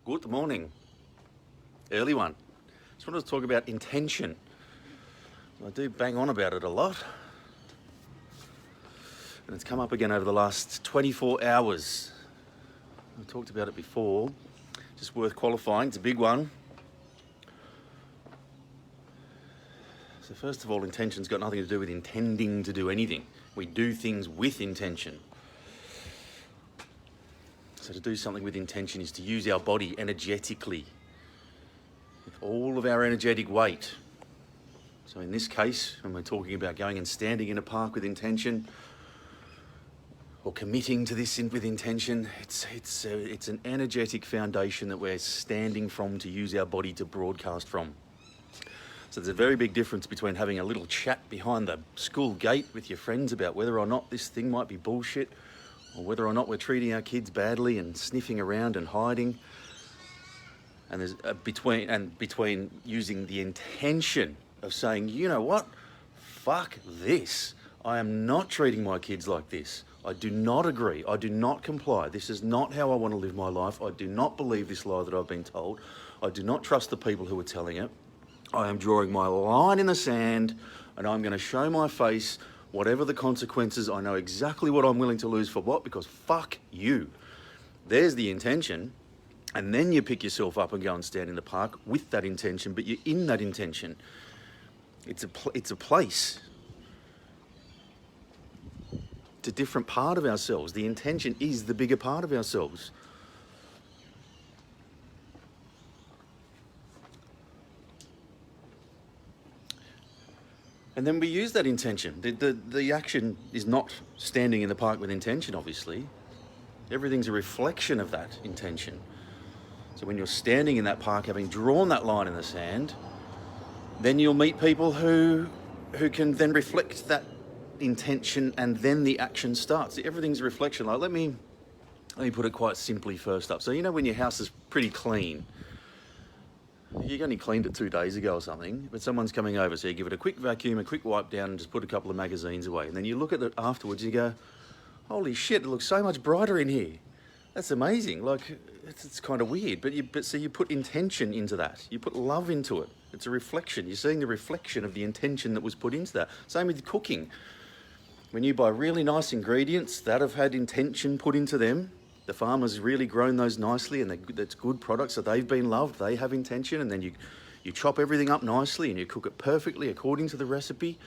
Good morning. Early one. Just wanted to talk about intention. I do bang on about it a lot. And it's come up again over the last 24 hours. I talked about it before. Just worth qualifying. It's a big one. So first of all, intention's got nothing to do with intending to do anything. We do things with intention. So to do something with intention is to use our body energetically, with all of our energetic weight. So in this case, when we're talking about going and standing in a park with intention, or committing to this with intention, it's an energetic foundation that we're standing from to use our body to broadcast from. So there's a very big difference between having a little chat behind the school gate with your friends about whether or not this thing might be bullshit, or whether or not we're treating our kids badly and sniffing around and hiding. And there's between using the intention of saying, you know what, fuck this. I am not treating my kids like this. I do not agree. I do not comply. This is not how I want to live my life. I do not believe this lie that I've been told. I do not trust the people who are telling it. I am drawing my line in the sand, and I'm going to show my face. Whatever the consequences, I know exactly what I'm willing to lose for what, because fuck you. There's the intention. And then you pick yourself up and go and stand in the park with that intention, but you're in that intention. It's a place. It's a different part of ourselves. The intention is the bigger part of ourselves. And then we use that intention. The action is not standing in the park with intention, obviously. Everything's a reflection of that intention. So when you're standing in that park, having drawn that line in the sand, then you'll meet people who can then reflect that intention, and then the action starts. Everything's a reflection. Like, let me put it quite simply first up. So you know when your house is pretty clean, you only cleaned it 2 days ago or something, but someone's coming over, so you give it a quick vacuum, a quick wipe down, and just put a couple of magazines away. And then you look at it afterwards, you go, holy shit, it looks so much brighter in here. That's amazing. Like, it's kind of weird, but so you put intention into that. You put love into it. It's a reflection. You're seeing the reflection of the intention that was put into that. Same with cooking. When you buy really nice ingredients that have had intention put into them, the farmer's really grown those nicely, and that's good products, so they've been loved, they have intention, and then you chop everything up nicely and you cook it perfectly according to the recipe.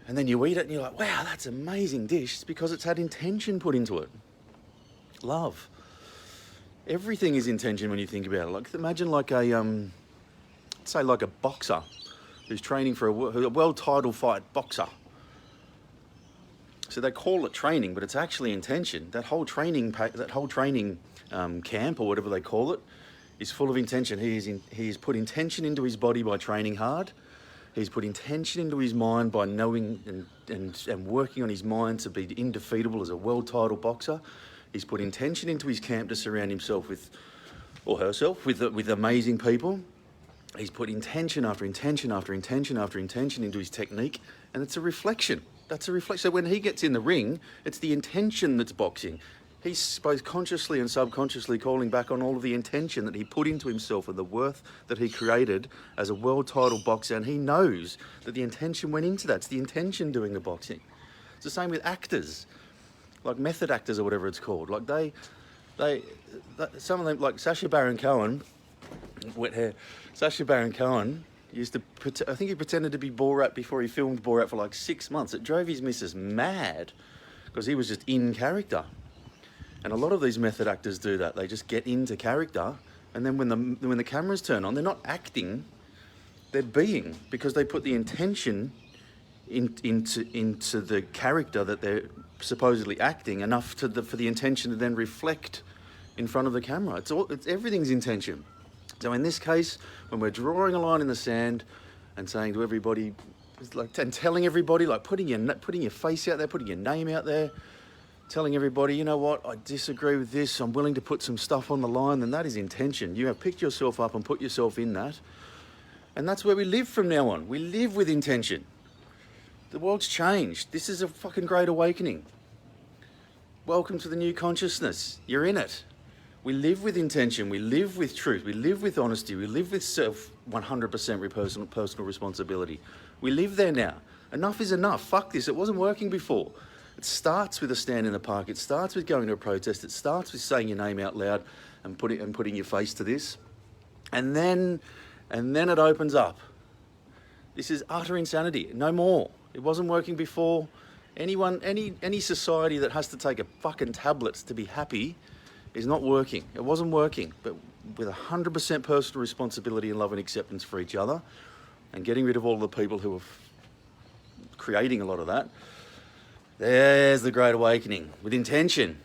And then you eat it and you're like, wow, that's an amazing dish. It's because it's had intention put into it. Love. Everything is intention when you think about it. Like, imagine like say like a boxer who's training for a world title fight boxer. So they call it training, but it's actually intention. That whole training camp, or whatever they call it, is full of intention. He's put intention into his body by training hard. He's put intention into his mind by knowing and working on his mind to be indefeatable as a world title boxer. He's put intention into his camp to surround himself with, or herself, with amazing people. He's put intention after intention after intention after intention into his technique, and it's a reflection. That's a reflection. So when he gets in the ring, it's the intention that's boxing. He's both consciously and subconsciously calling back on all of the intention that he put into himself and the worth that he created as a world title boxer, and he knows that the intention went into that. It's the intention doing the boxing. It's the same with actors, like method actors or whatever it's called. Like some of them, like Sacha Baron Cohen, wet hair. Sacha Baron Cohen used to, I think he pretended to be Borat before he filmed Borat for like 6 months. It drove his missus mad because he was just in character. And a lot of these method actors do that. They just get into character, and then when the cameras turn on, they're not acting, they're being, because they put the intention into the character that they're supposedly acting enough for the intention to then reflect in front of the camera. It's everything's intention. So in this case, when we're drawing a line in the sand and saying to everybody, and telling everybody, like putting your face out there, putting your name out there, telling everybody, you know what, I disagree with this, I'm willing to put some stuff on the line, then that is intention. You have picked yourself up and put yourself in that. And that's where we live from now on. We live with intention. The world's changed. This is a fucking great awakening. Welcome to the new consciousness. You're in it. We live with intention, we live with truth, we live with honesty, we live with 100% personal responsibility. We live there now. Enough is enough. Fuck this. It wasn't working before. It starts with a stand in the park. It starts with going to a protest. It starts with saying your name out loud and putting your face to this. And then it opens up. This is utter insanity. No more. It wasn't working before. Any society that has to take a fucking tablet to be happy is not working. It wasn't working. But with 100% personal responsibility and love and acceptance for each other, and getting rid of all the people who are creating a lot of that, there's the Great Awakening with intention.